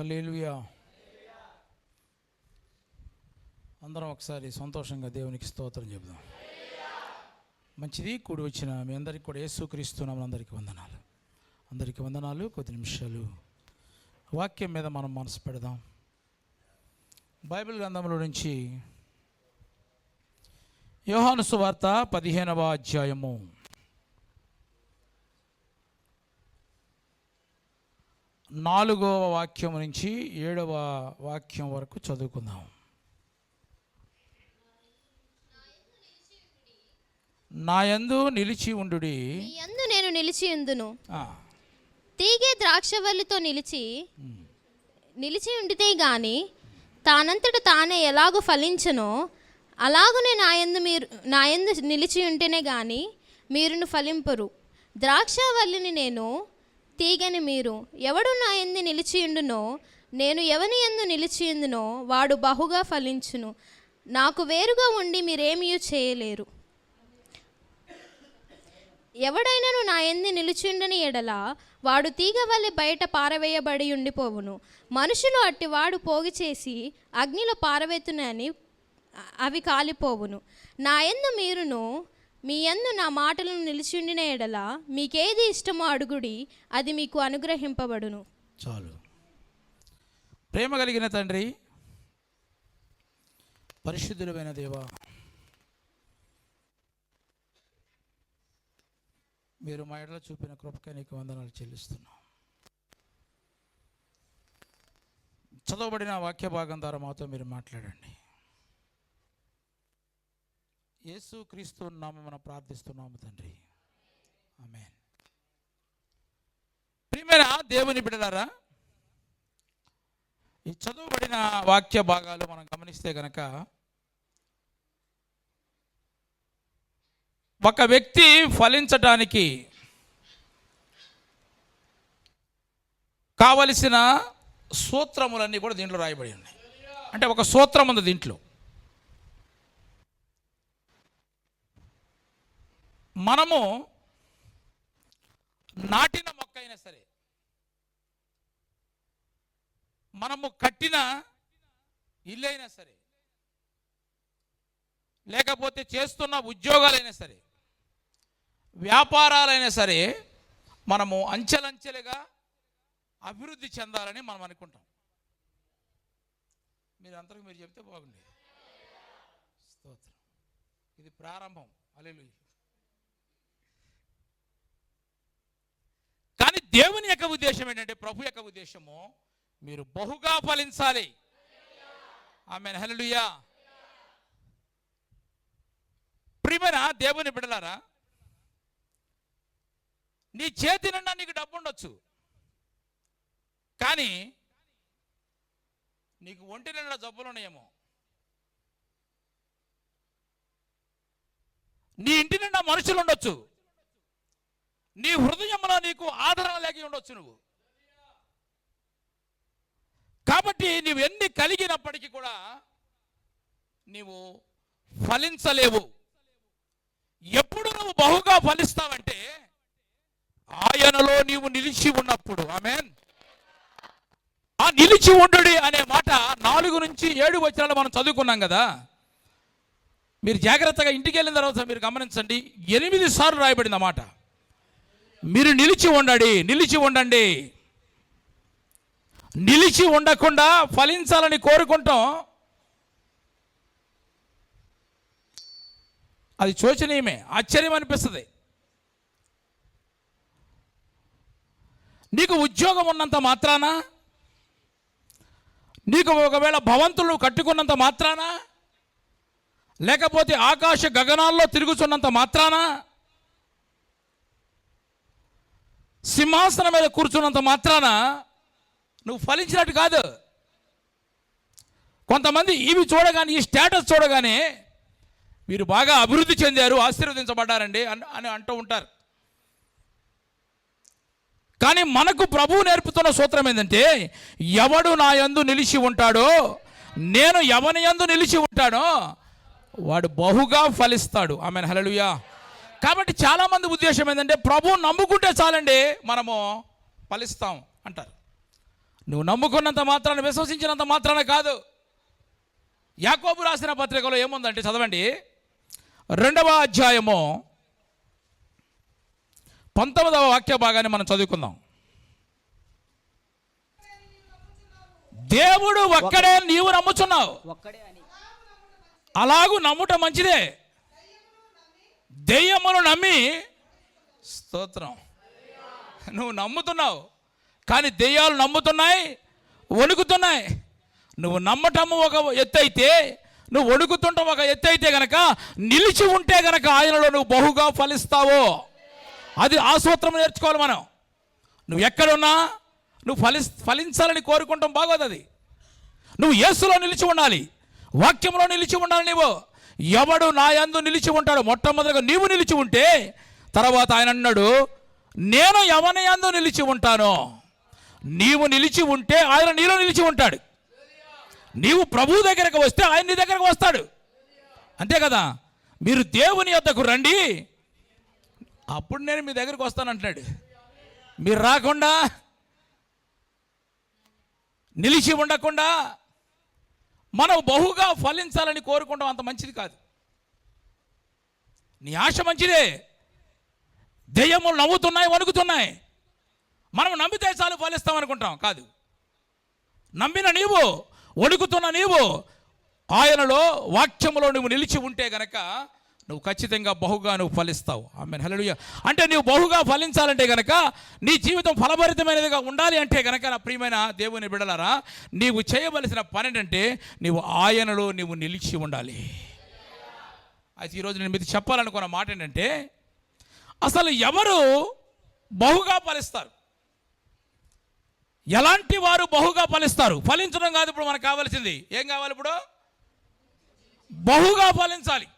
హల్లెలూయా. అందరం ఒకసారి సంతోషంగా దేవునికి స్తోత్రం చెబుదాం. మంచిది కూడి వచ్చిన మీ అందరికీ కూడా యేసుక్రీస్తు నామమున అందరికీ వందనాలు. కొద్ది నిమిషాలు వాక్యం మీద మనం మనసు పెడదాం. బైబిల్ గ్రంథంలో నుంచి యోహాను సువార్త 15వ అధ్యాయము 4వ వాక్యం నుంచి 7వ వాక్యం వరకు చదువుకుందాం. నా యందు నిలిచి ఉండుడి, నీ యందు నేను నిలిచి ఉందును. తీగే ద్రాక్షవల్లితో నిలిచి ఉండితే గాని తానంతట తానే ఎలాగో ఫలించనో అలాగునే నా యందు నిలిచి ఉంటేనే గాని మీరును ఫలింపరు. ద్రాక్షవల్లిని నేను, తీగని మీరు. ఎవడు నా యందు నిలిచియుండునో, నేను ఎవని యందు నిలిచియుందునో వాడు బహుగా ఫలించును. నాకు వేరుగా ఉండి మీరేమీ చేయలేరు. ఎవడైనాను నా యందు నిలిచిండని ఎడల వాడు తీగ వలె బయట పారవేయబడి ఉండిపోవును. మనుషులు అట్టివాడు పోగు చేసి అగ్నిలో పారవేతునని అవి కాలిపోవును. నా యందు మీరును మీ యందు నా మాటలను నిలిచిండిన ఎడల మీకేది ఇష్టమో అడుగుడి, అది మీకు అనుగ్రహింపబడును. చాలు. ప్రేమ కలిగిన తండ్రి, పరిశుద్ధుడైన దేవా, మీరు మా ఎడల చూపిన కృపకై నీకు వందనాలు చెల్లిస్తున్నాం. చదవబడిన వాక్య భాగం ద్వారా మాతో మీరు మాట్లాడండి. యేసుక్రీస్తు నామమున ప్రార్థిస్తున్నాము తండ్రి, ఆమేన్. ప్రియమైన దేవుని బిడ్డలారా, ఈ చదవబడిన వాక్య భాగాలు మనం గమనిస్తే కనుక ఒక వ్యక్తి ఫలించటానికి కావలసిన సూత్రములన్నీ కూడా దీంట్లో రాయబడి ఉన్నాయి. అంటే ఒక సూత్రం ఉంది దీంట్లో. మనము నాటిన మొక్క అయినా సరే, మనము కట్టిన ఇల్లు అయినా సరే, లేకపోతే చేస్తున్న ఉద్యోగాలైనా సరే, వ్యాపారాలైనా సరే, మనము అంచెలంచెలుగా అభివృద్ధి చెందాలని మనం అనుకుంటాం. మీరందరికీ మీరు చెప్తే బాగుండేది. స్తోత్రం. ఇది ప్రారంభం. హల్లెలూయా. కానీ దేవుని యొక్క ఉద్దేశం ఏంటంటే, ప్రభు యొక్క ఉద్దేశము మీరు బహుగా ఫలించాలి. ఆమేన్. హల్లెలూయా. ప్రియమైన దేవుని బిడ్డలారా, నీ చేతి నిండా నీకు డబ్బు ఉండొచ్చు, కానీ నీకు ఒంటి నిండా జబ్బులు ఉన్నాయేమో. నీ ఇంటి నిండా మనుషులు ఉండొచ్చు, నీ హృదయంలో నీకు ఆదరణ లేక ఉండొచ్చు నువ్వు. కాబట్టి నువ్వు ఎన్ని కలిగినప్పటికీ కూడా నీవు ఫలించలేవు. ఎప్పుడు నువ్వు బహుగా ఫలిస్తావంటే ఆయనలో నీవు నిలిచి ఉన్నప్పుడు. ఆమేన్. ఆ నిలిచి ఉండుడి అనే మాట 4 నుంచి 7 వచనాలు మనం చదువుకున్నాం కదా. మీరు జాగ్రత్తగా ఇంటికి వెళ్ళిన తర్వాత మీరు గమనించండి, 8 సార్లు రాయబడింది అన్నమాట. మీరు నిలిచి ఉండండి, నిలిచి ఉండండి. నిలిచి ఉండకుండా ఫలించాలని కోరుకుంటాం, అది శోచనీయమే, ఆశ్చర్యం అనిపిస్తుంది. నీకు ఉద్యోగం ఉన్నంత మాత్రాన, నీకు ఒకవేళ భవంతులు కట్టుకున్నంత మాత్రాన, లేకపోతే ఆకాశ గగనాల్లో తిరుగుతున్నంత మాత్రాన, సింహాసనం మీద కూర్చున్నంత మాత్రాన నువ్వు ఫలించినట్టు కాదు. కొంతమంది ఇవి చూడగానే, ఈ స్టేటస్ చూడగానే మీరు బాగా అభివృద్ధి చెందారు, ఆశీర్వదించబడ్డారండి అని అంటూ ఉంటారు. కానీ మనకు ప్రభువు నేర్పుతున్న సూత్రం ఏంటంటే, ఎవడు నా యందు నిలిచి ఉంటాడో, నేను ఎవని యందు నిలిచి ఉంటాడో వాడు బహుగా ఫలిస్తాడు. ఆమేన్. హల్లెలూయా. కాబట్టి చాలామంది ఉద్దేశం ఏంటంటే, ప్రభువు నమ్ముకుంటే చాలండి మనము ఫలిస్తాం అంటారు. నువ్వు నమ్ముకున్నంత మాత్రాన, విశ్వసించినంత మాత్రాన కాదు. యాకోబు రాసిన పత్రికలో ఏముందంటే చదవండి, 2వ అధ్యాయము 19వ వాక్య భాగాన్ని మనం చదువుకుందాం. దేవుడు ఒక్కడే నీవు నమ్ముచున్నావు, అలాగూ నమ్ముట మంచిదే. దెయ్యమును నమ్మి, స్తోత్రం, నువ్వు నమ్ముతున్నావు కానీ దెయ్యాలు నమ్ముతున్నాయి, వణుకుతున్నాయి. నువ్వు నమ్మటము ఒక ఎత్తు అయితే, నువ్వు వణుకుతుంటాం ఒక ఎత్తు అయితే గనక, నిలిచి ఉంటే గనక ఆయనలో నువ్వు బహుగా ఫలిస్తావు. అది ఆ సూత్రం నేర్చుకోవాలి మనం. నువ్వు ఎక్కడున్నా నువ్వు ఫలించాలని కోరుకుంటాం, బాగోదు అది. నువ్వు యేసులో నిలిచి ఉండాలి, వాక్యంలో నిలిచి ఉండాలి. నీవు ఎవడు నా యందు నిలిచి ఉంటాడు, మొట్టమొదటిగా నీవు నిలిచి ఉంటే, తర్వాత ఆయన అన్నాడు, నేను ఎవని యందు నిలిచి ఉంటానో. నీవు నిలిచి ఉంటే ఆయన నీలో నిలిచి ఉంటాడు. నీవు ప్రభు దగ్గరకు వస్తే ఆయన నీ దగ్గరకు వస్తాడు, అంతే కదా. మీరు దేవుని యొద్దకు రండి, అప్పుడు నేను మీ దగ్గరకు వస్తాను అంటున్నాడు. మీరు రాకుండా, నిలిచి ఉండకుండా మనం బహుగా ఫలించాలని కోరుకుంటాం, అంత మంచిది కాదు. నీ ఆశ మంచిదే, దెయ్యములు నవ్వుతున్నాయి, వణుకుతున్నాయి. మనం నమ్మితే చాలు ఫలిస్తాం అనుకుంటాం, కాదు. నమ్మిన నీవు, వణుకుతున్న నీవు ఆయనలో, వాక్యములో నువ్వు నిలిచి ఉంటే గనక నువ్వు ఖచ్చితంగా బహుగా నువ్వు ఫలిస్తావు. ఆమేన్, హల్లెలూయా. అంటే నువ్వు బహుగా ఫలించాలంటే గనక, నీ జీవితం ఫలభరితమైనదిగా ఉండాలి అంటే గనక, నా ప్రియమైన దేవుని బిడ్డలారా, నీవు చేయవలసిన పని ఏంటంటే, నీవు ఆయనలో నీవు నిలిచి ఉండాలి. అయితే ఈరోజు నేను మీకు చెప్పాలనుకున్న మాట ఏంటంటే, అసలు ఎవరు బహుగా ఫలిస్తారు, ఎలాంటి వారు బహుగా ఫలిస్తారు? ఫలించడం కాదు ఇప్పుడు మనకు కావాల్సింది. ఏం కావాలి ఇప్పుడు? బహుగా ఫలించాలి.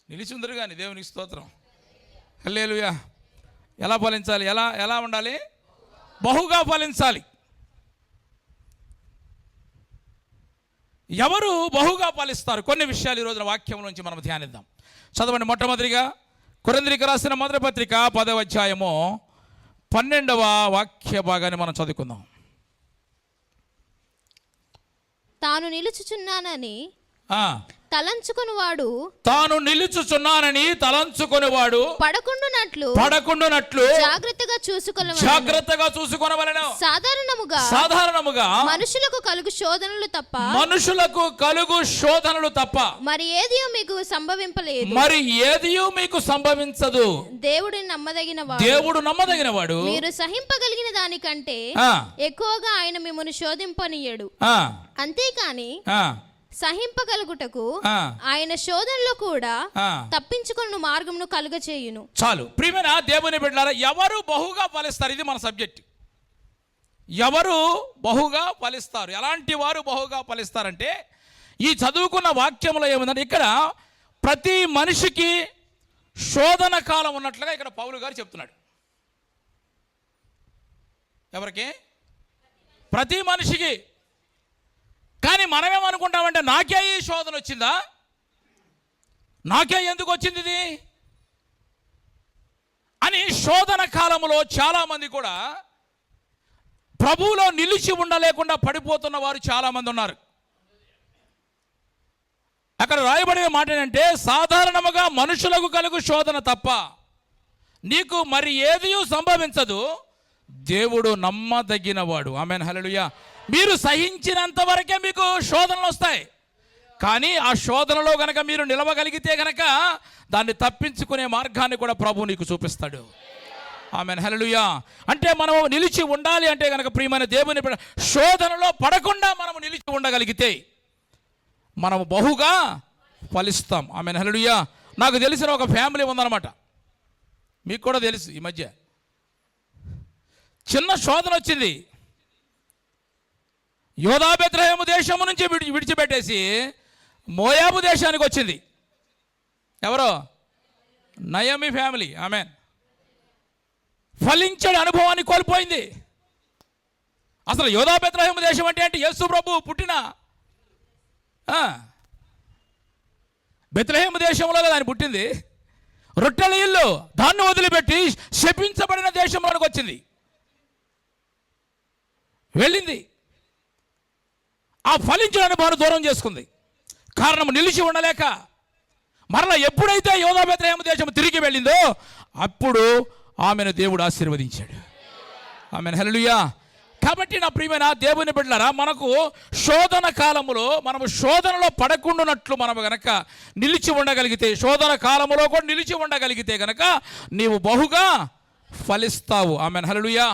నిలిచి ఉందరు కానీ దేవునికి స్తోత్రం, హల్లెలూయా. ఎలా ఫలించాలి? ఎలా ఉండాలి? బహుగా ఫలించాలి. ఎవరు బహుగా ఫలిస్తారు? కొన్ని విషయాలు ఈ రోజున వాక్యం నుంచి మనం ధ్యానిద్దాం. చదవండి. మొట్టమొదటిగా కొరింథీయులకు రాసిన మొదటి పత్రిక 10వ అధ్యాయము 12వ వాక్య భాగాన్ని మనం చదువుకుందాం. తాను నిలుచుచున్నానని తలంచుకొనివాడు, తాను నిలుచుచున్నానని తలంచుకొనివాడు పడకుండునట్లు జాగ్రత్తగా చూసుకొనవలెను. సాధారణముగా మనుషులకు కలుగు శోధనలు తప్ప మరి ఏదియో మీకు సంభవించదు. దేవుడు నమ్మదగినవాడు. మీరు సహింపగలిగిన దానికంటే ఎక్కువగా ఆయన మిమ్మల్ని శోధింపనీయడు. అంతేకాని సహింపగలుగుటకు ఆయన శోధనలో కూడా తప్పించుకున్న మార్గమును కలుగచేయును. చాలు. ప్రియమైన దేవుని బిడ్డలారా, ఎవరు బహుగా ఫలిస్తారు? ఇది మన సబ్జెక్ట్. ఎవరు బహుగా ఫలిస్తారు, ఎలాంటి వారు బహుగా ఫలిస్తారంటే, ఈ చదువుకున్న వాక్యంలో ఏముందంటే, ఇక్కడ ప్రతి మనిషికి శోధన కాలం ఉన్నట్లుగా ఇక్కడ పౌలు గారు చెప్తున్నాడు. ఎవరికి? ప్రతి మనిషికి. కానీ మనమేమనుకుంటామంటే, నాకే ఈ శోధన వచ్చిందా, నాకే ఎందుకు వచ్చింది ఇది అని శోధన కాలంలో చాలామంది కూడా ప్రభువులో నిలిచి ఉండలేకుండా పడిపోతున్న వారు చాలామంది ఉన్నారు. అక్కడ రాయబడిన మాట ఏంటంటే, సాధారణముగా మనుషులకు కలుగు శోధన తప్ప నీకు మరి ఏది సంభవించదు, దేవుడు నమ్మదగినవాడు. ఆమేన్, హల్లెలూయా. మీరు సహించినంత వరకే మీకు శోధనలు వస్తాయి, కానీ ఆ శోధనలో గనక మీరు నిలవగలిగితే గనక దాన్ని తప్పించుకునే మార్గాన్ని కూడా ప్రభు నీకు చూపిస్తాడు. ఆమేన్, హల్లెలూయా. అంటే మనం నిలిచి ఉండాలి అంటే గనక, ప్రియమైన దేవుని శోధనలో పడకుండా మనము నిలిచి ఉండగలిగితే మనము బహుగా ఫలిస్తాం. ఆమేన్, హల్లెలూయా. నాకు తెలిసిన ఒక ఫ్యామిలీ ఉందన్నమాట, మీకు కూడా తెలుసు. ఈ మధ్య చిన్న శోధన వచ్చింది. యోధా బెత్లెహేము దేశము నుంచి విడిచిపెట్టేసి మోయాబు దేశానికి వచ్చింది. ఎవరో? నయమి ఫ్యామిలీ. ఆమేన్. ఫలించే అనుభవాన్ని కోల్పోయింది. అసలు యోధా బెత్లెహేము దేశం అంటే యేసు ప్రభు పుట్టిన బెత్లెహేము దేశంలో కదా ఆయన పుట్టింది. రొట్టెల ఇల్లు, దాన్ని వదిలిపెట్టి శపించబడిన దేశంలోనికి వచ్చింది. వెళ్ళింది. ఆ ఫలించడానికి వారు దూరం చేసుకుంది. కారణం నిలిచి ఉండలేక. మరలా ఎప్పుడైతే యోధా బేత్లెహేము దేశం తిరిగి వెళ్ళిందో అప్పుడు ఆమెను దేవుడు ఆశీర్వదించాడు. ఆమెను హల్లెలూయా. కాబట్టి నా ప్రియమైన దేవుని బిడ్డలారా, మనకు శోధన కాలములో మనము శోధనలో పడకుండానట్లు మనం గనక నిలిచి ఉండగలిగితే, శోధన కాలములో కూడా నిలిచి ఉండగలిగితే గనక నీవు బహుగా ఫలిస్తావు. ఆమెను హల్లెలూయా.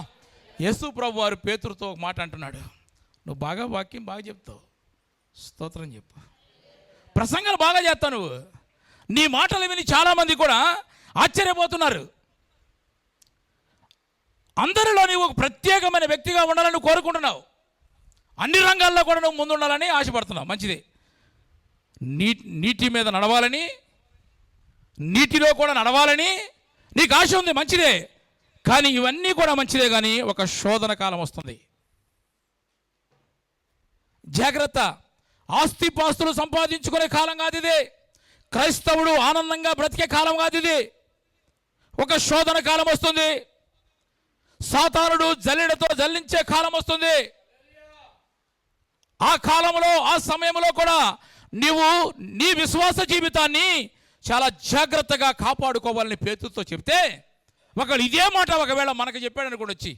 యేసు ప్రభు వారు పేతురుతో ఒక మాట అంటున్నాడు, నువ్వు బాగా వాక్యం బాగా చెప్తావు, స్తోత్రం చెప్పు, ప్రసంగాలు బాగా చేస్తావు, నువ్వు నీ మాటలు విని చాలామంది కూడా ఆశ్చర్యపోతున్నారు. అందరిలో నీవు ఒక ప్రత్యేకమైన వ్యక్తిగా ఉండాలని కోరుకుంటున్నావు. అన్ని రంగాల్లో కూడా నువ్వు ముందుండాలని ఆశపడుతున్నావు. మంచిదే. నీటి మీద నడవాలని, నీటిలో కూడా నడవాలని నీకు ఆశ ఉంది. మంచిదే. కానీ ఇవన్నీ కూడా మంచిదే, కానీ ఒక శోధన కాలం వస్తుంది. జాగ్రత్త. ఆస్తిపాస్తులు సంపాదించుకునే కాలం కాదు ఇది. క్రైస్తవుడు ఆనందంగా బ్రతికే కాలం కాదు ఇది. ఒక శోధన కాలం వస్తుంది. సాతానుడు జల్లెడతో జల్లించే కాలం వస్తుంది. ఆ కాలంలో, ఆ సమయంలో కూడా నీవు నీ విశ్వాస జీవితాన్ని చాలా జాగ్రత్తగా కాపాడుకోవాలని పేతురుతో చెప్తే, ఒకవేళ ఇదే మాట ఒకవేళ మనకు చెప్పాడు అనుకోండి, వచ్చి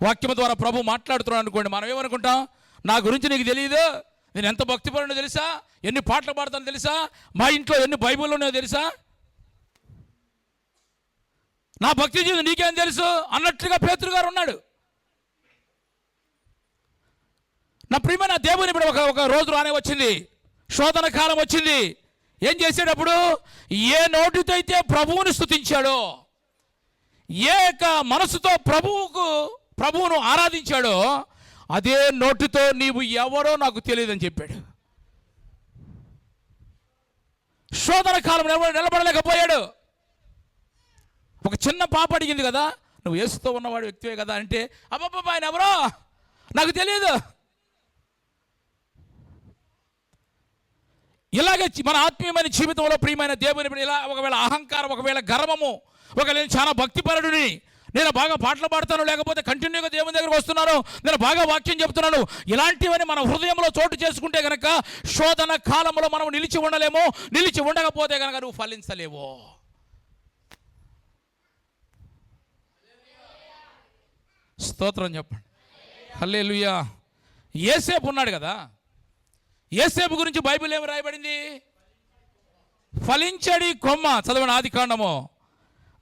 వాక్యం ద్వారా ప్రభు మాట్లాడుతున్నాడు అనుకోండి, మనం ఏమనుకుంటాం, నా గురించి నీకు తెలియదు, నేను ఎంత భక్తిపరుడో తెలుసా, ఎన్ని పాటలు పాడతానో తెలుసా, మా ఇంట్లో ఎన్ని బైబిల్లో ఉన్నాయో తెలుసా, నా భక్తి జీవితం నీకేం తెలుసు అన్నట్లుగా పేతురు గారు ఉన్నాడు. నా ప్రియమైన దేవుని ఇప్పుడు ఒక రోజు రానే వచ్చింది, శోధన కాలం వచ్చింది. ఏం చేసేటప్పుడు ఏ నోటితో అయితే ప్రభువుని స్తుతించాడో, ఏ మనసుతో ప్రభువును ఆరాధించాడో అదే నోటితో నీవు ఎవరో నాకు తెలియదని చెప్పాడు. శోధన కాలం ఎవరు నిలబడలేకపోయాడు. ఒక చిన్న పాప అడిగింది కదా, నువ్వు యేసుతో ఉన్నవాడు వ్యక్తివే కదా అంటే, అబ్బబ్బా ఆయన ఎవరో నాకు తెలియదు. ఇలాగే మన ఆత్మీయమైన జీవితంలో ప్రియమైన దేవుని ఇలా ఒకవేళ అహంకారం, ఒకవేళ గర్వము, ఒకవేళ నేను చాలా భక్తిపరుడిని, నేను బాగా పాటలు పాడతాను, లేకపోతే కంటిన్యూగా దేవుని దగ్గరకు వస్తున్నాను, నేను బాగా వాక్యం చెప్తున్నాను, ఇలాంటివన్నీ మన హృదయంలో చోటు చేసుకుంటే కనుక శోధన కాలంలో మనం నిలిచి ఉండలేము. నిలిచి ఉండకపోతే కనుక నువ్వు ఫలించలేవు. స్తోత్రం చెప్పండి. హల్లెలూయా. యేసేపు ఉన్నాడు కదా, యేసేపు గురించి బైబిల్ ఏమి రాయబడింది? ఫలించడి కొమ్మ. చదవండి ఆదికాండము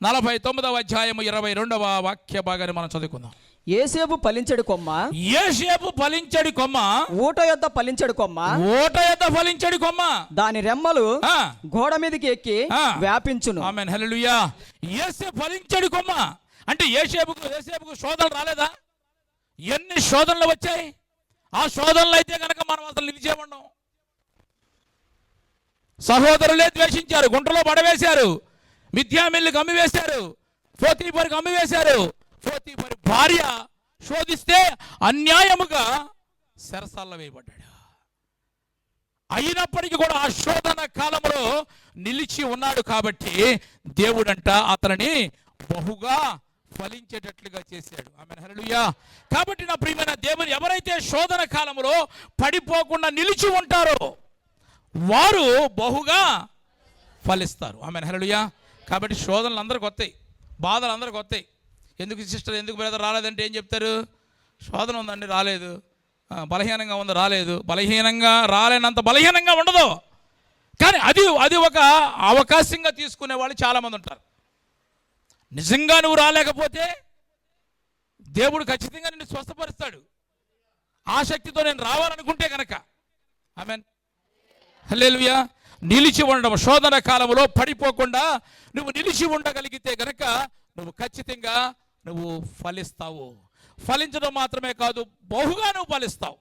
49వ అధ్యాయము 22వ వాక్య భాగాన్ని మనం చదువుకుందాం. యేసేపు ఫలించడి కొమ్మ, యేసేపు ఫలించడి కొమ్మ, ఊట యొద్ద ఫలించడి కొమ్మ, ఊట యొద్ద ఫలించడి కొమ్మ, దాని రెమ్మలు గోడ మీదకి ఎక్కి వ్యాపించును. ఆమేన్ హల్లెలూయా. యేసేపు ఫలించడి కొమ్మ అంటే యేసేపుకు శోధనలు రాలేదా? ఎన్ని శోధనలు వచ్చాయి. ఆ శోధనలు అయితే కనుక మనం అసలు నిలిచే ఉన్నాం. సహోదరులే ద్వేషించారు, గుంటలో పడవేశారు, మిథ్యామిల్లుకి అమ్మివేశారు, పోతీఫరుకు అమ్మివేశారు. పోతీఫరు భార్య శోధిస్తే అన్యాయముగా చెరసాలలో వేయబడ్డాడు. అయినప్పటికీ కూడా ఆ శోధన కాలంలో నిలిచి ఉన్నాడు కాబట్టి దేవుడంట అతనిని బహుగా ఫలించేటట్లుగా చేశాడు. ఆమేన్ హల్లెలూయా. కాబట్టి నా ప్రియమైన దేవుని, ఎవరైతే శోధన కాలంలో పడిపోకుండా నిలిచి ఉంటారో వారు బహుగా ఫలిస్తారు. ఆమేన్ హల్లెలూయా. కాబట్టి శోధనలు అందరికి వస్తాయి, బాధలు అందరికి వస్తాయి. ఎందుకు సిస్టర్, ఎందుకు బ్రదర్ రాలేదంటే ఏం చెప్తారు? శోధన ఉందండి రాలేదు, బలహీనంగా ఉంది రాలేదు. బలహీనంగా రాలేనంత బలహీనంగా ఉండదు, కానీ అది ఒక అవకాశంగా తీసుకునే వాళ్ళు చాలామంది ఉంటారు. నిజంగా నువ్వు రాలేకపోతే దేవుడు ఖచ్చితంగా నిన్ను స్వస్థపరుస్తాడు. ఆ శక్తితో నేను రావాలనుకుంటే కనుక. ఆమేన్ హల్లెలూయా. నిలిచి ఉండడం, శోధన కాలంలో పడిపోకుండా నువ్వు నిలిచి ఉండగలిగితే కనుక నువ్వు ఖచ్చితంగా నువ్వు ఫలిస్తావు. ఫలించడం మాత్రమే కాదు, బహుగా నువ్వు ఫలిస్తావు.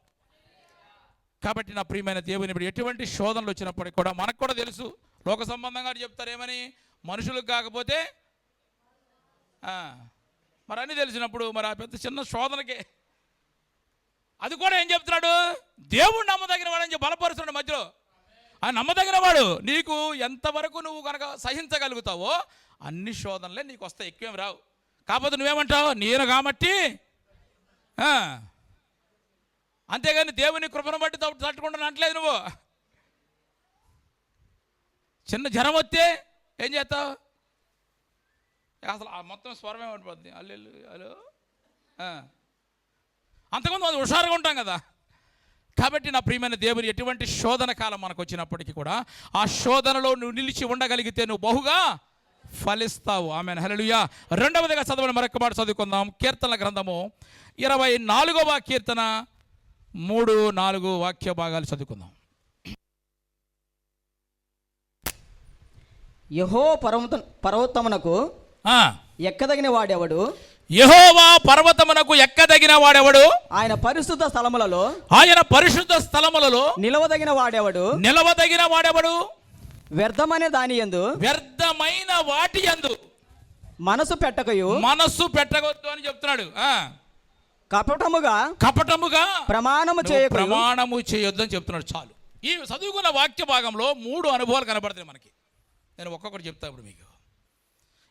కాబట్టి నా ప్రియమైన దేవుని, ఇప్పుడు ఎటువంటి శోధనలు వచ్చినప్పటికీ కూడా మనకు కూడా తెలుసు, లోక సంబంధంగా చెప్తారు ఏమని, మనుషులకు కాకపోతే మరి అన్నీ తెలిసినప్పుడు మరి ఆ పెద్ద చిన్న శోధనకే అది కూడా ఏం చెప్తున్నాడు, దేవుడు నమ్మదగిన వాడని చెప్పి బలపరుస్తున్నాడు మధ్యలో. ఆ నమ్మదగిన వాడు నీకు ఎంతవరకు నువ్వు కనుక సహించగలుగుతావో అన్ని శోధనలే నీకు వస్తాయి, ఎక్కువేం రావు. కాకపోతే నువ్వేమంటావు, నేను కాబట్టి అంతేగాని దేవుని కృపను బట్టి తట్టుకుంటాను అంటలేదు నువ్వు. చిన్న జ్వరం వస్తే ఏం చేస్తావు? అసలు ఆ మొత్తం స్వరమే పడిపోద్ది. అల్లెల్లు హలో. అంతకుముందు అది హుషారుగా ఉంటాం కదా. కాబట్టి నా ప్రియమైన దేవుని, ఎటువంటి శోధన కాలం మనకు వచ్చినప్పటికీ కూడా ఆ శోధనలో నువ్వు నిలిచి ఉండగలిగితే నువ్వు బహుగా ఫలిస్తావు. ఆమేన్, హల్లెలూయా. రెండవదిగా చదవని మరొక మాట చదువుకుందాం. కీర్తనల గ్రంథము 24వ కీర్తన 3-4 వాక్య భాగాలు చదువుకుందాం. యెహో పర్వతమునకు ఎక్కదగిన వాడెవడు? యెహోవా పర్వతమునకు ఎక్కదగిన వాడెవడు? ఆయన పరిశుద్ధ స్థలములలో నిలవదగిన వాడెవడు? వ్యర్థమైన వాటి యందు మనసు పెట్టకొద్దు అని చెప్తున్నాడు. కపటముగా ప్రమాణము చేయొద్దు అని చెప్తున్నాడు. చాలు. ఈ చదువుకున్న వాక్య భాగంలో 3 అనుభవాలు కనబడతాయి మనకి. నేను ఒక్కొక్కటి చెప్తా ఇప్పుడు మీకు.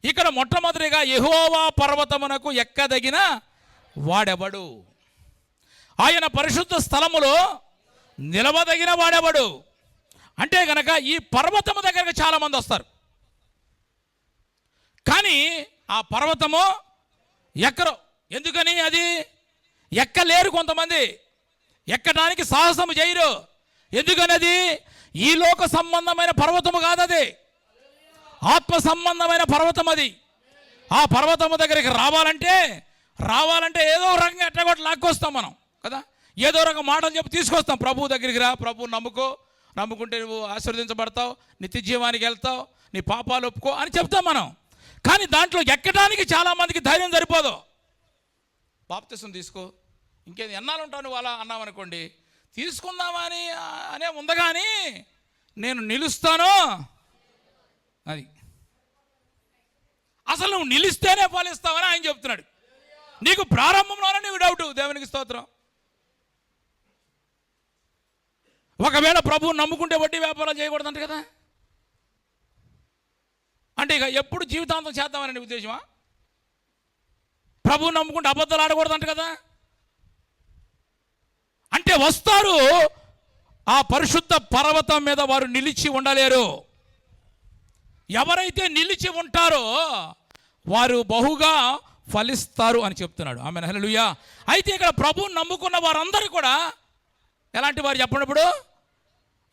ఇక్కడ మొట్టమొదటిగా యెహోవా పర్వతమునకు ఎక్కదగిన వాడెవడు? ఆయన పరిశుద్ధ స్థలములో నిలవదగిన వాడెవడు? అంటే గనక ఈ పర్వతము దగ్గరకు చాలామంది వస్తారు, కానీ ఆ పర్వతము ఎక్కరు. ఎందుకని? అది ఎక్కలేరు. కొంతమంది ఎక్కడానికి సాహసము చేయరు. ఎందుకని? అది ఈ లోక సంబంధమైన పర్వతము కాదు, అది ఆత్మ సంబంధమైన పర్వతం. అది ఆ పర్వతము దగ్గరికి రావాలంటే ఏదో రకంగా ఎట్టగొట్ట లాక్కొస్తాం మనం కదా. ఏదో రకం మాటలు చెప్పి తీసుకొస్తాం. ప్రభు దగ్గరికి రా, ప్రభు నమ్ముకుంటే నువ్వు ఆశీర్వదించబడతావు, నిత్య జీవానికి వెళ్తావు, నీ పాపాలు ఒప్పుకో అని చెప్తాం మనం. కానీ దాంట్లో ఎక్కడానికి చాలామందికి ధైర్యం సరిపోదు. బాప్తిసం తీసుకో, ఇంకేది ఎన్నాళ్ళు ఉంటావు నువ్వు అలా అన్నామనుకోండి, తీసుకుందామని అనే ఉంది, కానీ నేను నిలుస్తాను అది. అసలు నువ్వు నిలిస్తేనే ఫలిస్తావని ఆయన చెప్తున్నాడు. నీకు ప్రారంభంలోనే నీకు డౌట్. దేవునికి స్తోత్రం. ఒకవేళ ప్రభువు నమ్ముకుంటే వడ్డీ వ్యాపారాలు చేయకూడదంట కదా. అంటే ఇక ఎప్పుడు జీవితాంతం చేద్దామనే ఉద్దేశమా? ప్రభువు నమ్ముకుంటే అబద్ధాలు ఆడకూడదంట కదా. అంటే వస్తారు, ఆ పరిశుద్ధ పర్వతం మీద వారు నిలిచి ఉండలేరు. ఎవరైతే నిలిచి ఉంటారో వారు బహుగా ఫలిస్తారు అని చెప్తున్నాడు. ఆమేన్, హల్లెలూయా. అయితే ఇక్కడ ప్రభువుని నమ్ముకున్న వారందరూ కూడా ఎలాంటి వారు చెప్పినప్పుడు?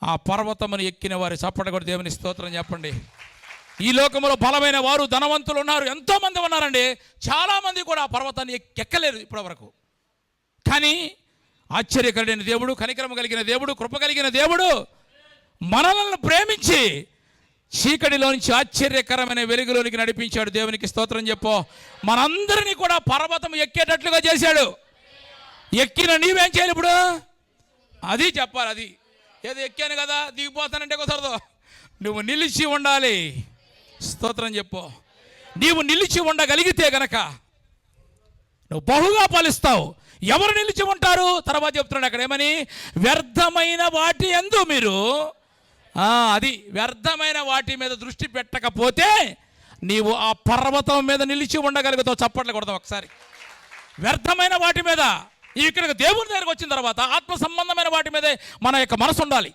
ఆ పర్వతమును ఎక్కిన వారు. చప్పట కూడా దేవుని స్తోత్రం చెప్పండి. ఈ లోకంలో బలమైన వారు, ధనవంతులు ఉన్నారు, ఎంతోమంది ఉన్నారండి. చాలామంది కూడా ఆ పర్వతాన్ని ఎక్కలేరు ఇప్పటివరకు. కానీ ఆశ్చర్యకరుడైన దేవుడు, కనికరమ కలిగిన దేవుడు, కృప కలిగిన దేవుడు మనల్ని ప్రేమించి చీకటిలో నుంచి ఆశ్చర్యకరమైన వెలుగులోనికి నడిపించాడు. దేవునికి స్తోత్రం చెప్పు. మనందరినీ కూడా పర్వతం ఎక్కేటట్లుగా చేశాడు. ఎక్కిన నీవేం చేయాలి ఇప్పుడు? అది చెప్పాలి. అది ఏదో ఎక్కాను కదా దిగిపోతానంటే కుదరదు. నువ్వు నిలిచి ఉండాలి. స్తోత్రం చెప్పు. నీవు నిలిచి ఉండగలిగితే గనక నువ్వు బహుగా ఫలిస్తావు. ఎవరు నిలిచి ఉంటారు? తర్వాత చెప్తున్నాడు అక్కడ ఏమని? వ్యర్థమైన వాటి యందు మీరు, అది వ్యర్థమైన వాటి మీద దృష్టి పెట్టకపోతే నీవు ఆ పర్వతం మీద నిలిచి ఉండగలుగుతావు. చప్పట్లు కొడతావు ఒకసారి. వ్యర్థమైన వాటి మీద, ఇక్కడ దేవుని దగ్గరకు వచ్చిన తర్వాత ఆత్మ సంబంధమైన వాటి మీదే మన యొక్క మనసు ఉండాలి.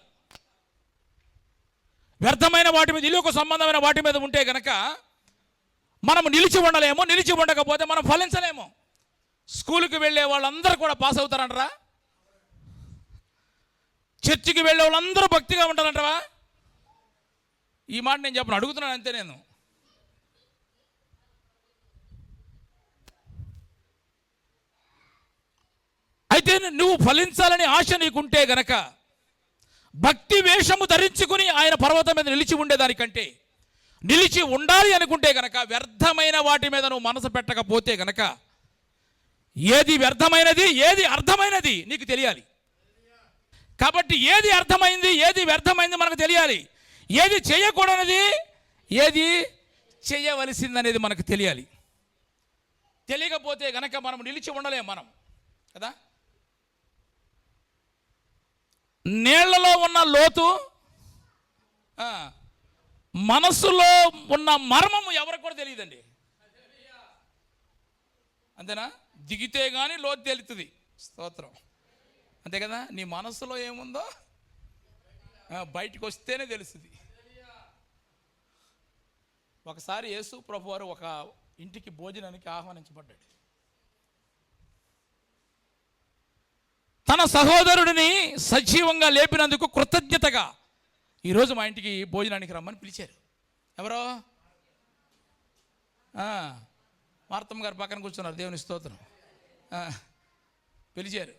వ్యర్థమైన వాటి మీద, ఇల్లుకు సంబంధమైన వాటి మీద ఉంటే గనక మనము నిలిచి ఉండలేము. నిలిచి ఉండకపోతే మనం ఫలించలేము. స్కూల్కి వెళ్ళే వాళ్ళందరూ కూడా పాస్ అవుతారంటారా? చర్చికి వెళ్ళే వాళ్ళందరూ భక్తిగా ఉంటారంటావా? ఈ మాట నేను చెప్పను, అడుగుతున్నాను అంతే. నేను అయితే నువ్వు ఫలించాలని ఆశ నీకుంటే గనక భక్తి వేషము ధరించుకుని ఆయన పర్వతం మీద నిలిచి ఉండేదానికంటే, నిలిచి ఉండాలి అనుకుంటే గనక వ్యర్థమైన వాటి మీద నువ్వు మనసు పెట్టకపోతే గనక ఏది వ్యర్థమైనది, ఏది అర్థమైనది నీకు తెలియాలి. కాబట్టి ఏది అర్థమైంది, ఏది వ్యర్థమైంది మనకు తెలియాలి. ఏది చేయకూడనిది, ఏది చేయవలసిందనేది మనకు తెలియాలి. తెలియకపోతే గనక మనం నిలిచి ఉండలేం మనం కదా. నీళ్లలో ఉన్న లోతు, మనసులో ఉన్న మర్మము ఎవరికి కూడా తెలియదండి. అంతేనా? దిగితే కానీ లోతు తెలుస్తుంది. స్తోత్రం. అంతే కదా, నీ మనసులో ఏముందో బయటికి వస్తేనే తెలుస్తుంది. ఒకసారి యేసు ప్రభు వారు ఒక ఇంటికి భోజనానికి ఆహ్వానించబడ్డాడు. తన సహోదరుడిని సజీవంగా లేపినందుకు కృతజ్ఞతగా ఈరోజు మా ఇంటికి భోజనానికి రమ్మని పిలిచారు. ఎవరో మార్తమ్మ గారు పక్కన కూర్చున్నారు, దేవుని స్తోత్రం. పిలిచారు.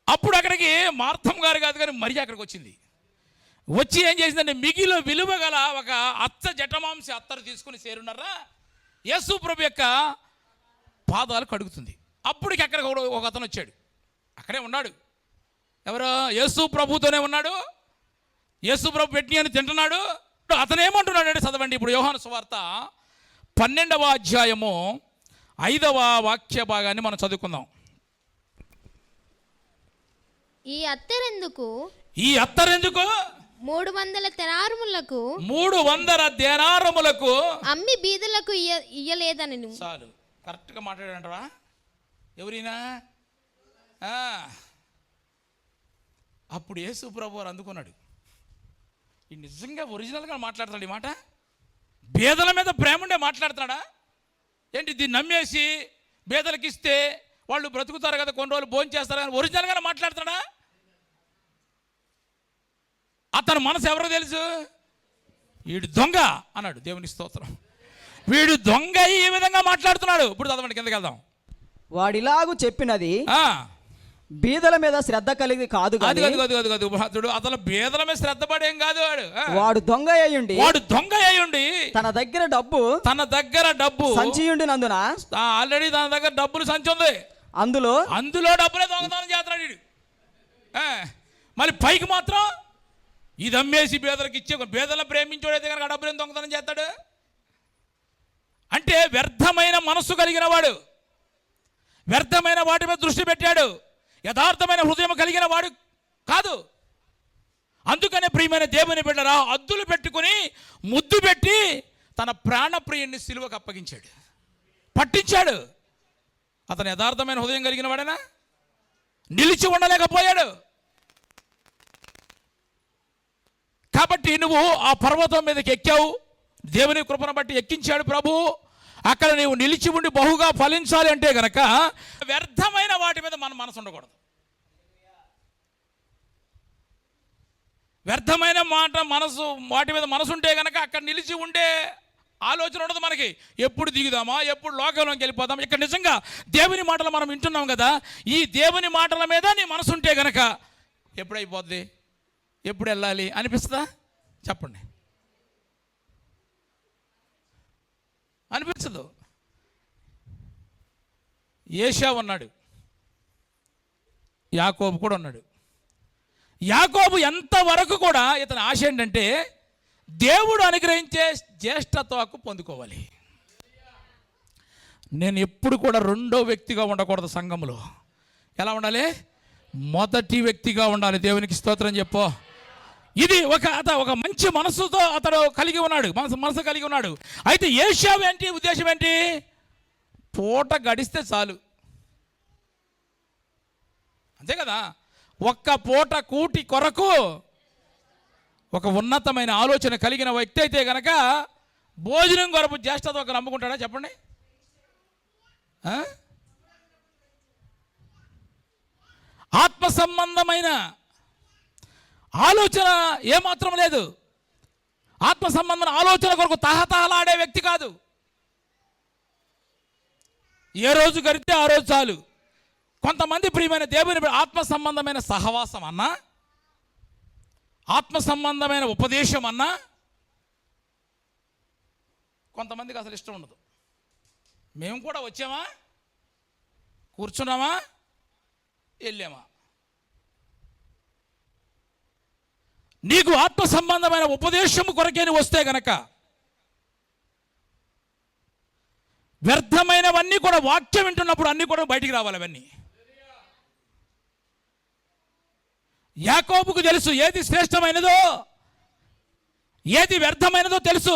అప్పుడు అక్కడికి మార్తమ్మ గారు కాదు కానీ మరి అక్కడికి వచ్చింది. వచ్చి ఏం చేసిందంటే మిగిలిన విలువ గల ఒక అత్త జటమాంసి అత్తరు తీసుకుని చేరున్నారా యేసు ప్రభు యొక్క పాదాలు కడుగుతుంది. అప్పటికి అక్కడ ఒక అతను వచ్చాడు, అక్కడే ఉన్నాడు. ఎవరో యేసు ప్రభుతోనే ఉన్నాడు. యేసు ప్రభు పెట్టి అని తింటున్నాడు. అతను ఏమంటున్నాడు అంటే చదవండి ఇప్పుడు యోహాను సువార్త 12వ అధ్యాయము 5వ వాక్య భాగాన్ని మనం చదువుకుందాం. ఈ అత్తరెందుకు 300 తెనారములకు 300 దేనారములకు అమ్మి బీదలకు ఇయ్యలేదని. చాలు, కరెక్ట్గా మాట్లాడంటావా? ఎవరైనా అప్పుడు యేసు ప్రభు వారు అందుకున్నాడు. ఈ నిజంగా ఒరిజినల్గా మాట్లాడతాడు. ఈ మాట బేదల మీద ప్రేమ ఉండే మాట్లాడుతున్నాడా ఏంటి? దీన్ని నమ్మేసి బేదలకు ఇస్తే వాళ్ళు బ్రతుకుతారు కదా, కొన్ని రోజులు భోజనం చేస్తారు కానీ ఒరిజినల్గానే మాట్లాడుతున్నాడా? అతని మనసు ఎవరో తెలుసు, వీడు దొంగ అన్నాడు. దేవుని స్తోత్రం. వీడు దొంగ ఈ విధంగా మాట్లాడుతున్నాడు. ఇప్పుడు చదవండి, కిందకి వెళ్దాం. వాడిలాగు చెప్పినది బీదల మీద శ్రద్ధ కలిగి కాదు. అతను బీదల మీద శ్రద్ధ పడేం కాదు. వాడు దొంగ అయ్యుండి తన దగ్గర డబ్బు సంచియుండినందున ఆల్రెడీ తన దగ్గర డబ్బులు సంచి ఉంది, అందులో డబ్బులే దొంగతనం చేస్తున్నాడు వీడు. మళ్ళీ పైకి మాత్రం ఇది అమ్మేసి బేదలకు ఇచ్చే, బేదలను ప్రేమించోడైతే కనుక డబ్బులేం దొంగతనం చేస్తాడు అంటే వ్యర్థమైన మనస్సు కలిగిన వాడు, వ్యర్థమైన వాటి మీద దృష్టి పెట్టాడు, యథార్థమైన హృదయం కలిగిన వాడు కాదు. అందుకనే ప్రియమైన దేవుని బిడ్డరా, అద్దులు పెట్టుకుని ముద్దు పెట్టి తన ప్రాణప్రియుణ్ణి సిలువకు అప్పగించాడు, పట్టించాడు. అతను యథార్థమైన హృదయం కలిగిన వాడేనా? నిలిచి ఉండలేకపోయాడు. కాబట్టి నువ్వు ఆ పర్వతం మీదకి ఎక్కావు, దేవుని కృపను బట్టి ఎక్కించాడు ప్రభు. అక్కడ నీవు నిలిచి ఉండి బహుగా ఫలించాలి అంటే గనక వ్యర్థమైన వాటి మీద మన మనసు ఉండకూడదు. వ్యర్థమైన వాటి మీద మనసు ఉంటే గనక అక్కడ నిలిచి ఉండే ఆలోచన ఉండదు మనకి. ఎప్పుడు దిగుదామా, ఎప్పుడు లోకంలోకి వెళ్ళిపోదామా. ఇక్కడ నిజంగా దేవుని మాటలు మనం వింటున్నాం కదా, ఈ దేవుని మాటల మీద నీ మనసు ఉంటే గనక ఎప్పుడైపోద్ది, ఎప్పుడు వెళ్ళాలి అనిపిస్తుందా? చెప్పండి, అనిపించదు. ఏశావు ఉన్నాడు, యాకోబు కూడా ఉన్నాడు. యాకోబు ఎంతవరకు కూడా ఇతని ఆశ ఏంటంటే దేవుడు అనుగ్రహించే జ్యేష్ఠత్వ హక్కు పొందుకోవాలి. నేను ఎప్పుడు కూడా రెండో వ్యక్తిగా ఉండకూడదు సంఘంలో. ఎలా ఉండాలి? మొదటి వ్యక్తిగా ఉండాలి. దేవునికి స్తోత్రం చెప్పు. ఇది ఒక మంచి మనసుతో అతడు కలిగి ఉన్నాడు, మనసు కలిగి ఉన్నాడు. అయితే ఏశావు ఏంటి ఉద్దేశం ఏంటి? పూట గడిస్తే చాలు, అంతే కదా. ఒక్క పూట కూటి కొరకు ఒక ఉన్నతమైన ఆలోచన కలిగిన వ్యక్తి అయితే గనక భోజనం కొరకు జ్యేష్ఠత ఒక నమ్ముకుంటాడా? చెప్పండి. ఆత్మ సంబంధమైన ఆలోచన ఏమాత్రం లేదు. ఆత్మ సంబంధమైన ఆలోచన కొరకు తహతహలాడే వ్యక్తి కాదు. ఏ రోజు గడితే ఆ రోజు చాలు. కొంతమంది ప్రియమైన దేవుని ఆత్మ సంబంధమైన సహవాసం అన్నా, ఆత్మ సంబంధమైన ఉపదేశం అన్నా కొంతమందికి అసలు ఇష్టం ఉండదు. మేము కూడా వచ్చామా, కూర్చున్నామా, వెళ్ళామా. నీకు ఆత్మ సంబంధమైన ఉపదేశం కొరకేని వస్తే గనక వ్యర్థమైనవన్నీ కూడా వాక్యం వింటున్నప్పుడు అన్నీ కూడా బయటికి రావాలి. అవన్నీ యాకోబుకు తెలుసు ఏది శ్రేష్టమైనదో ఏది వ్యర్థమైనదో తెలుసు.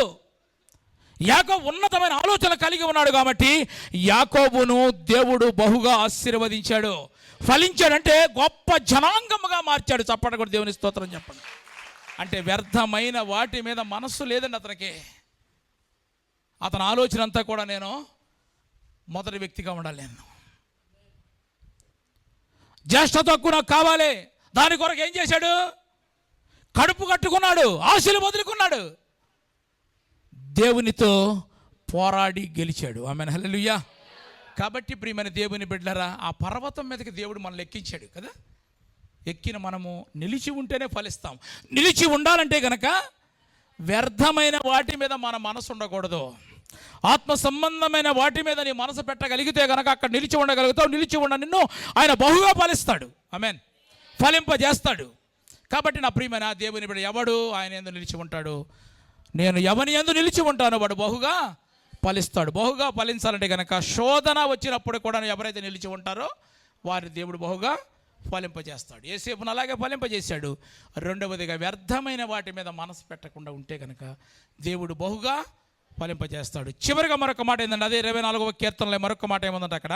యాకోబు ఉన్నతమైన ఆలోచన కలిగి ఉన్నాడు కాబట్టి యాకోబును దేవుడు బహుగా ఆశీర్వదించాడు. ఫలించాడంటే గొప్ప జనాంగముగా మార్చాడు. చప్పట కూడా దేవుని స్తోత్రం చెప్పండి. అంటే వ్యర్థమైన వాటి మీద మనస్సు లేదండి అతనికి. అతని ఆలోచన అంతా కూడా నేను మొదటి వ్యక్తిగా ఉండాలి, నేను జ్యేష్ఠత హక్కు నాకు కావాలి. దాని కొరకు ఏం చేశాడు? కడుపు కట్టుకున్నాడు, ఆశలు వదులుకున్నాడు, దేవునితో పోరాడి గెలిచాడు. ఆమేన్, హల్లెలూయా. కాబట్టి ప్రియమైన దేవుని బిడ్డలారా, ఆ పర్వతం మీదకి దేవుడు మనల్ని ఎక్కించాడు కదా. ఎక్కిన మనము నిలిచి ఉంటేనే ఫలిస్తాం. నిలిచి ఉండాలంటే గనక వ్యర్థమైన వాటి మీద మన మనసు ఉండకూడదు. ఆత్మ సంబంధమైన వాటి మీద నీ మనసు పెట్టగలిగితే గనక అక్కడ నిలిచి ఉండగలుగుతావు. నిలిచి ఉండ నిన్ను ఆయన బహుగా ఫలిస్తాడు. ఆమేన్, ఫలింపజేస్తాడు. కాబట్టి నా ప్రియమైన దేవుని బిడ్డ, ఎవడు ఆయన యందు నిలిచి ఉంటాడు? నేను ఎవని యందు నిలిచి ఉంటానో వాడు బహుగా ఫలిస్తాడు. బహుగా ఫలించాలంటే కనుక శోధన వచ్చినప్పుడు కూడా ఎవరైతే నిలిచి ఉంటారో వారి దేవుడు బహుగా ఫలింపజేస్తాడు. యేసేపును అలాగే ఫలింపజేశాడు. రెండవదిగా వ్యర్థమైన వాటి మీద మనసు పెట్టకుండా ఉంటే కనుక దేవుడు బహుగా ఫలింపజేస్తాడు. చివరిగా మరొక మాట ఏంటంటే, అదే 24వ కీర్తనలో మరొక మాట ఏముందంటే అక్కడ,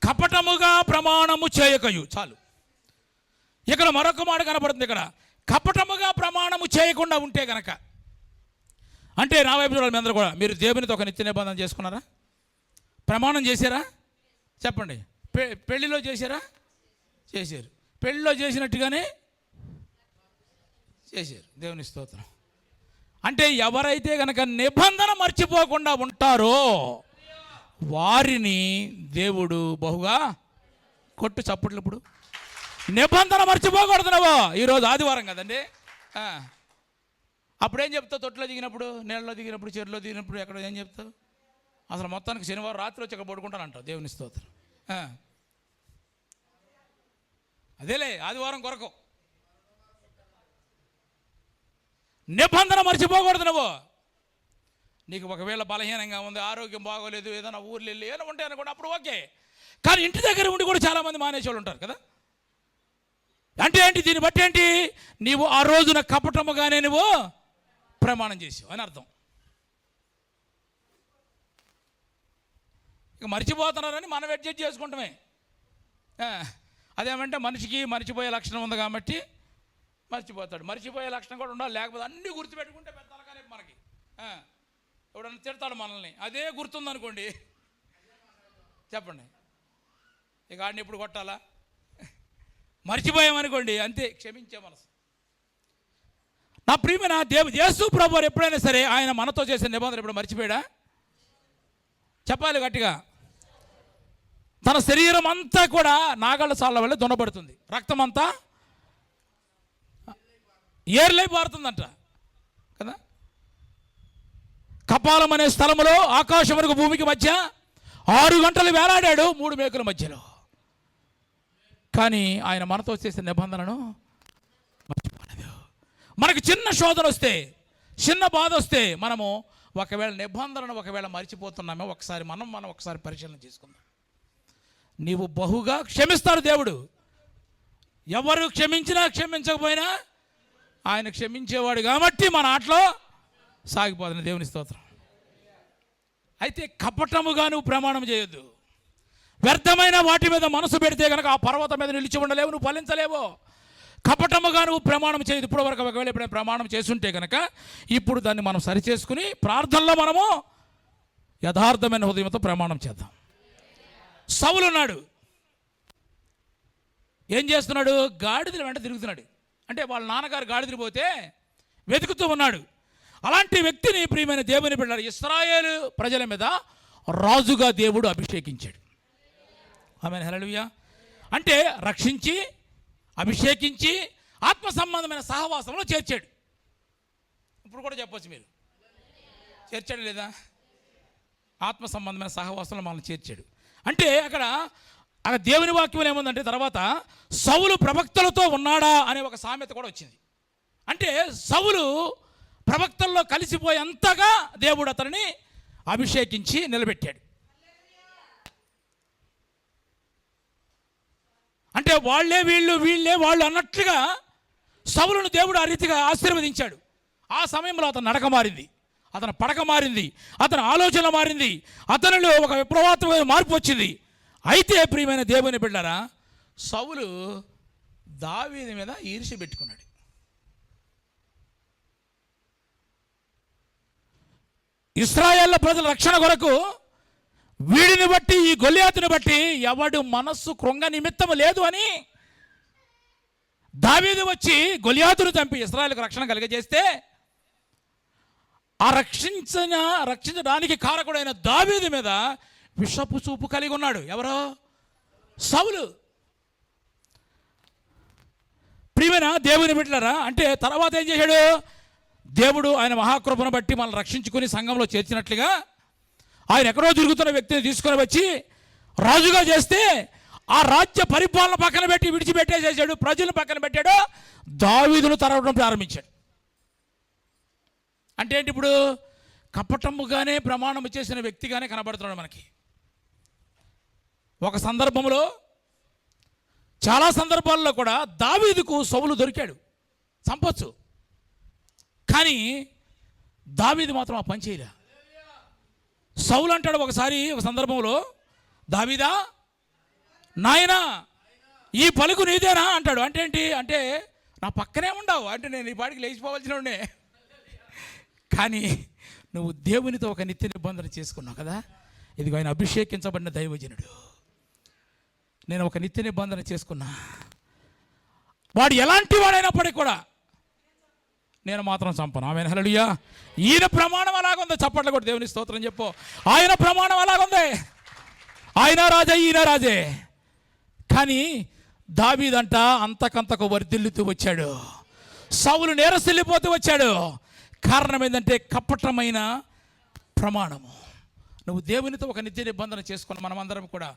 కపటముగా ప్రమాణము చేయకయు. చాలు, ఇక్కడ మరొక మాట కనపడుతుంది. ఇక్కడ కపటముగా ప్రమాణము చేయకుండా ఉంటే కనుక, అంటే నా వైపు చూడాలి. మీ అందరూ కూడా, మీరు దేవునితో ఒక నిత్య నిబంధన చేసుకున్నారా? ప్రమాణం చేశారా? చెప్పండి. పెళ్లిలో చేశారా? చేశారు. పెళ్లిలో చేసినట్టుగానే చేశారు. దేవుని స్తోత్రం. అంటే ఎవరైతే కనుక నిబంధన మర్చిపోకుండా ఉంటారో వారిని దేవుడు బహుగా కొట్టు చప్పట్లు. ఇప్పుడు నిబంధన మర్చిపోకూడదునవో. ఈరోజు ఆదివారం కదండి. అప్పుడేం చెప్తావు? తొట్టులో దిగినప్పుడు, నీళ్ళలో దిగినప్పుడు, చెరువులో దిగినప్పుడు, ఎక్కడ ఏం చెప్తావు? అసలు మొత్తానికి శనివారం రాత్రి వచ్చి అక్కడ పడుకుంటానంటావు. దేవుని స్తోత్రం. అదేలే ఆదివారం కొరకు నిబంధన మర్చిపోకూడదు. నువ్వు నీకు ఒకవేళ బలహీనంగా ఉంది, ఆరోగ్యం బాగోలేదు, ఏదైనా ఊర్లు వెళ్ళి ఏమైనా ఉంటాయి అనుకోండి, అప్పుడు ఓకే. కానీ ఇంటి దగ్గర ఉండి కూడా చాలామంది మానేసేవాళ్ళు ఉంటారు కదా. అంటే ఏంటి? దీన్ని బట్టి ఏంటి? నీవు ఆ రోజున కపటముగానే నువ్వు ప్రమాణం చేసావు అని అర్థం. ఇక మర్చిపోతున్నారని మనం అడ్జస్ట్ చేసుకుంటామే. అదేమంటే మనిషికి మర్చిపోయే లక్షణం ఉంది కాబట్టి మర్చిపోతాడు. మర్చిపోయే లక్షణం కూడా ఉండాలి, లేకపోతే అన్నీ గుర్తుపెట్టుకుంటే పెద్దలగానే మనకి ఎవడన్నా తిడతాడు మనల్ని, అదే గుర్తుందనుకోండి, చెప్పండి, ఇక ఆడిని ఎప్పుడు కొట్టాలా? మర్చిపోయామనుకోండి, అంతే, క్షమించే మనసు. నా ప్రియమైన యేసు ప్రభువు ఎప్పుడైనా సరే ఆయన మనతో చేసే నిబంధన ఎప్పుడు మర్చిపోయాడా? చెప్పాలి గట్టిగా. తన శరీరం అంతా కూడా నాగళ్ళ సాళ్ళ వల్ల దున్నబడుతుంది, రక్తం అంతా ఏర్లై పారుతుందంట కదా. కపాలం అనే స్థలంలో ఆకాశం వరకు భూమికి మధ్య 6 గంటలు వేలాడాడు 3 మేకుల మధ్యలో. కానీ ఆయన మనతో చేసే నిబంధనను మర్చిపోలేదు. మనకు చిన్న శోధన వస్తే, చిన్న బాధ వస్తే మనము ఒకవేళ నిబంధనను ఒకవేళ మర్చిపోతున్నామో ఒకసారి మనం ఒకసారి పరిశీలన చేసుకుందాం. నీవు బహుగా క్షమిస్తాడు దేవుడు. ఎవరు క్షమించినా క్షమించకపోయినా ఆయన క్షమించేవాడు కాబట్టి మన ఆటలో సాగిపోతుంది. దేవుని స్తోత్రం. అయితే కపటముగా నువ్వు ప్రమాణం చేయొద్దు. వ్యర్థమైన వాటి మీద మనసు పెడితే కనుక ఆ పర్వతం మీద నిలిచి ఉండలేవు, నువ్వు ఫలించలేవు. కపటముగా నువ్వు ప్రమాణం చేయదు. ఇప్పుడు వరకు ఒకవేళ ఎప్పుడైనా ప్రమాణం చేసుంటే కనుక ఇప్పుడు దాన్ని మనం సరిచేసుకుని ప్రార్థనలో మనము యథార్థమైన హృదయంతో ప్రమాణం చేద్దాం. సౌలు ఉన్నాడు, ఏం చేస్తున్నాడు? గాడిదల వెంట తిరుగుతున్నాడు. అంటే వాళ్ళ నాన్నగారు గాడిదలు పోతే వెతుకుతూ ఉన్నాడు. అలాంటి వ్యక్తిని ప్రియమైన దేవుని బిడ్డలారా, ఇశ్రాయేలు ప్రజల మీద రాజుగా దేవుడు అభిషేకించాడు. ఆమేన్, హల్లెలూయా. అంటే రక్షించి, అభిషేకించి, ఆత్మ సంబంధమైన సహవాసంలో చేర్చాడు. ఇప్పుడు కూడా చెప్పొచ్చు మీరు, చేర్చాడు లేదా? ఆత్మ సంబంధమైన సహవాసంలో మనల్ని చేర్చాడు. అంటే అక్కడ దేవుని వాక్యం ఏముందంటే, తర్వాత సౌలు ప్రవక్తలతో ఉన్నాడా అనే ఒక సామెత కూడా వచ్చింది. అంటే సౌలు ప్రవక్తల్లో కలిసిపోయేంతగా దేవుడు అతనిని అభిషేకించి నిలబెట్టాడు. అంటే వాళ్ళే వీళ్ళు, వీళ్ళే వాళ్ళు అన్నట్లుగా సౌలును దేవుడు ఆ రీతిగా ఆశీర్వదించాడు. ఆ సమయంలో అతని నడక మారింది, అతని పడక మారింది, అతని ఆలోచన మారింది, అతనిలో ఒక విప్లవాత్మకమైన మార్పు వచ్చింది. అయితే ప్రియమైన దేవుని బిడ్డలారా, సౌలు దావీదు మీద ఈర్ష్య పెట్టుకున్నాడు. ఇశ్రాయేళ్ల ప్రజల రక్షణ కొరకు వీడిని బట్టి, ఈ గొలియాతుని బట్టి ఎవడు మనస్సు కృంగ నిమిత్తము లేదు అని దావీదు వచ్చి గొలియాతును చంపి ఇశ్రాయేలుకు రక్షణ కలిగజేస్తే, ఆ రక్షించడానికి కారకుడైన దావీదు మీద విషపు చూపు కలిగి ఉన్నాడు. ఎవరో? సౌలు. ప్రియమైన దేవుని బిడ్డలారా, అంటే తర్వాత ఏం చేశాడు? దేవుడు ఆయన మహాకృపను బట్టి మనల్ని రక్షించుకుని సంఘంలో చేర్చినట్లుగా ఆయన ఎక్కడో తిరుగుతున్న వ్యక్తిని తీసుకొని వచ్చి రాజుగా చేస్తే, ఆ రాజ్య పరిపాలన పక్కన పెట్టి విడిచిపెట్టేసేసాడు, ప్రజలను పక్కన పెట్టాడు, దావీదును తరవడం ప్రారంభించాడు. అంటే ఏంటి? ఇప్పుడు కపటముగానే ప్రమాణం చేసిన వ్యక్తిగానే కనబడుతున్నాడు మనకి. ఒక సందర్భంలో, చాలా సందర్భాల్లో కూడా దావీదుకు సౌలు దొరికాడు, చంపొచ్చు. కానీ దావీదు మాత్రం ఆ పని చేయలే. సౌలు అంటాడు ఒకసారి, ఒక సందర్భంలో, దావీదా నాయనా ఈ పలుకు నీదేనా అంటాడు. అంటే ఏంటి? అంటే నా పక్కనే ఉండవు, అంటే నేను ఈ పాటికి లేచిపోవాల్సిన ఉండే, కానీ నువ్వు దేవునితో ఒక నిత్య నిబంధన చేసుకున్నావు కదా. ఇదిగో ఆయన అభిషేకించబడిన దైవజనుడు, నేను ఒక నిత్య నిబంధన చేసుకున్నా, వాడు ఎలాంటి వాడైనప్పటికీ కూడా నేను మాత్రం చంపను. ఆమేన్, హల్లెలూయా. ఈయన ప్రమాణం అలాగుంది. చప్పట్లు కూడా దేవుని స్తోత్రం చెప్పు. ఆయన ప్రమాణం అలాగుంది. ఆయన రాజే, ఈయన రాజే. కానీ దావీదంట అంతకంతకు వర్ధిల్లుతూ వచ్చాడు, సౌలు నేరసిల్లిపోతూ వచ్చాడు. కారణం ఏంటంటే కపటమైన ప్రమాణము. నువ్వు దేవునితో ఒక నిత్య నిబంధన చేసుకున్న మనమందరం కూడా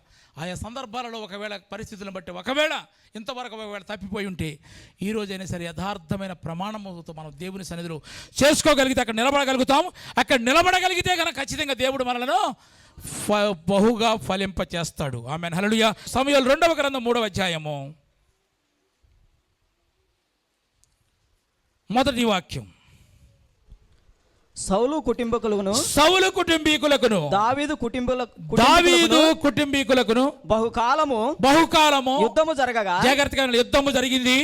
ఆయా సందర్భాలలో ఒకవేళ పరిస్థితులను బట్టి ఒకవేళ ఇంతవరకు ఒకవేళ తప్పిపోయి ఉంటే, ఈ రోజైనా సరే యథార్థమైన ప్రమాణముతో మనం దేవుని సన్నిధిలో చేసుకోగలిగితే అక్కడ నిలబడగలుగుతాం. అక్కడ నిలబడగలిగితే కనుక ఖచ్చితంగా దేవుడు మనలను బహుగా ఫలింప చేస్తాడు. ఆమేన్, హల్లెలూయా. సమూయేలు 2వ గ్రంథం 3వ అధ్యాయము 1వ వాక్యం. సౌలు కుటుంబీకులకును దావీదు కుటుంబీకులకును బహుకాలము యుద్ధము జరగగా, జాగ్రత్తగా యుద్ధము జరిగింది.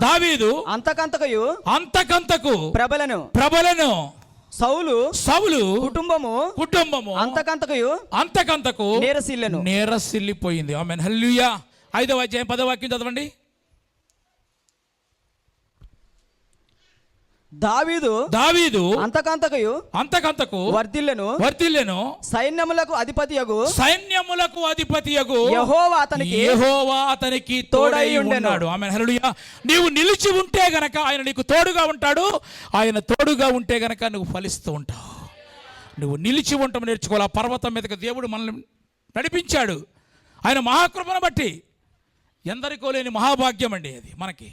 దావీదు అంతకంతకు ప్రబలను సౌలు కుటుంబము అంతకంతకు నేరసిల్లిపోయింది. ఆమేన్, హల్లెలూయా. 5వ అధ్యాయం 10వ వాక్యం చదవండి. దావీదు అంతకంతకు వర్ధిల్లెను సైన్యములకు అధిపతియగు యెహోవా అతనికి తోడై ఉన్నాడు. ఆమేన్, హల్లెలూయా. నీవు నిలిచి ఉంటే గనక ఆయన నీకు తోడుగా ఉంటాడు. ఆయన తోడుగా ఉంటే గనక నువ్వు ఫలిస్తూ ఉంటావు. నువ్వు నిలిచి ఉండటం నేర్చుకోవాలి. ఆ పర్వతం మీదకి దేవుడు మనల్ని నడిపించాడు. ఆయన మహాకృపను బట్టి ఎందరికో లేని మహాభాగ్యం అండి అది మనకి.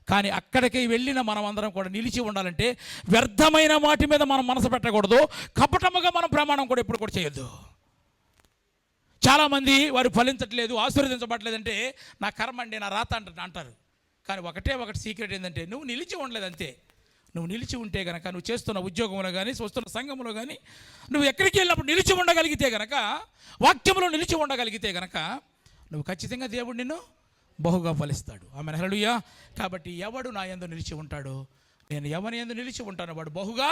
కానీ అక్కడికి వెళ్ళిన మనం అందరం కూడా నిలిచి ఉండాలంటే వ్యర్థమైన వాటి మీద మనం మనసు పెట్టకూడదు. కపటముగా మనం ప్రమాణం కూడా ఎప్పుడు కూడా చేయొద్దు. చాలామంది వారు ఫలించట్లేదు, ఆశీర్వదించబడలేదంటే నా కర్మ అండి, నా రాత అంటారు. కానీ ఒకటి సీక్రెట్ ఏంటంటే నువ్వు నిలిచి ఉండలేదు అంతే. నువ్వు నిలిచి ఉంటే కనుక, నువ్వు చేస్తున్న ఉద్యోగంలో కానీ, వస్తున్న సంఘంలో కానీ, నువ్వు ఎక్కడికి వెళ్ళినప్పుడు నిలిచి ఉండగలిగితే కనుక, వాక్యంలో నిలిచి ఉండగలిగితే కనుక, నువ్వు ఖచ్చితంగా దేవుడు నిన్ను బహుగా ఫలిస్తాడు. ఆమేన్, హల్లెలూయా. కాబట్టి ఎవడు నా యందు నిలిచి ఉంటాడో, నేను ఎవరి యందు నిలిచి ఉంటానో వాడు బహుగా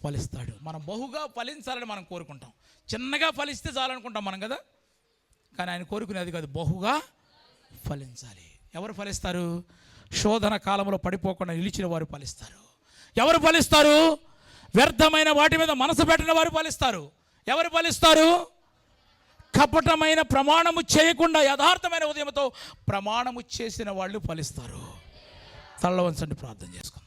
ఫలిస్తాడు. మనం బహుగా ఫలించాలని మనం కోరుకుంటాం. చిన్నగా ఫలిస్తే చాలనుకుంటాం మనం కదా. కానీ ఆయన కోరుకునేది కాదు, బహుగా ఫలించాలి. ఎవరు ఫలిస్తారు? శోధన కాలంలో పడిపోకుండా నిలిచిన వారు ఫలిస్తారు. ఎవరు ఫలిస్తారు? వ్యర్థమైన వాటి మీద మనసు పెట్టిన వారు ఫలిస్తారు. ఎవరు ఫలిస్తారు? కపటమైన ప్రమాణము చేయకుండా యథార్థమైన ఉదయంతో ప్రమాణము చేసిన వాళ్ళు ఫలిస్తారు. తల్ల వంచండి, ప్రార్థన చేసుకుందాం.